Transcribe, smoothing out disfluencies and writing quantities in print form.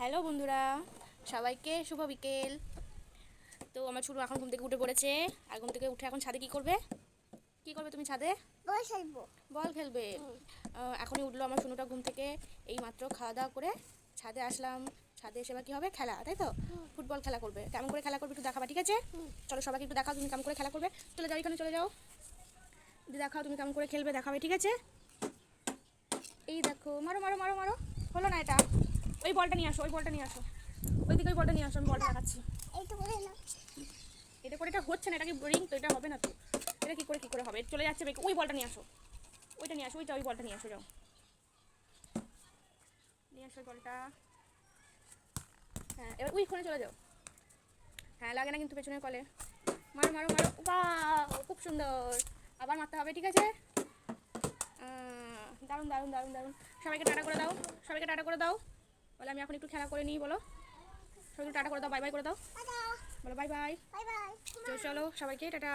Hello বন্ধুরা, সবাইকে শুভ বিকেল। তো আমার ছোটো এখন ঘুম থেকে উঠে পড়েছে। আর ঘুম থেকে উঠে এখন ছাদে কি করবে তুমি ছাদে? বল খেলবো। বল খেলবে। এখনই উঠলো আমার সোনুটা ঘুম থেকে। এই মাত্র খাওয়া দাওয়া করে ছাদে আসলাম। ছাদে এসে কি হবে? খেলা, তাই তো? ফুটবল খেলা করবে। কেমন করে খেলা করবে একটু দেখাবা, ঠিক আছে? চলো সবাইকে একটু দেখাও তুমি কেমন করে খেলা করবে। চলে যাও, এখানে চলে যাও, দেখাও তুমি কেমন করে খেলবে, দেখাবে, ঠিক আছে? এই দেখো, মারো মারো মারো মারো। হলো না এটা। ওই বলটা নিয়ে আসো, ওই বলটা নিয়ে আসো, ওই বলটা নিয়ে আসো, আমি বলটা দেখাচ্ছি। এটা করে এটা হচ্ছে না, এটা কি বোরিং তো, এটা হবে না তো। এটা কি করে হবে? চলে যাচ্ছে বেক। ওই বলটা নিয়ে আসো, ওইটা নিয়ে আসো, ওই বলটা নিয়ে আসো, যাও নিয়ে আসো ওই বলটা। হ্যাঁ, এবার ওই ফোনে চলে যাও। হ্যাঁ, লাগে না কিন্তু পেছনের কলে। মারো মারো মারো, বাহ খুব সুন্দর। আবার মারতে হবে, ঠিক আছে? দারুণ দারুণ দারুণ দারুণ। সবাইকে টাটা করে দাও, সবাইকে টাটা করে দাও। বলে আমি এখন একটু খেলা করে নিই, বলো সবাইকে টাটা করে দাও, বাই বাই করে দাও, বলো বাই বাই। Bye bye. চলো সবাইকে টাটা।